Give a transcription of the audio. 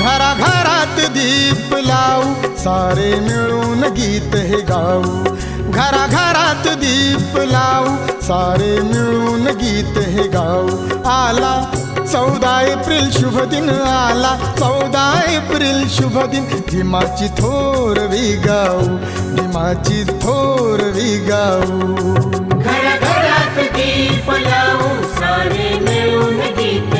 घराघरात दीप लावू सारे मिळून गीत हे गाऊ घराघरात दीप लावू सारे मिळून गीत हे गाऊ आला 14 एप्रिल शुभ दिन आला 14 एप्रिल शुभ दिन भीमाची थोरवी गाऊ भीमाची थोरवी गाऊ घराघरात दीप लावू सारे मिळून गीत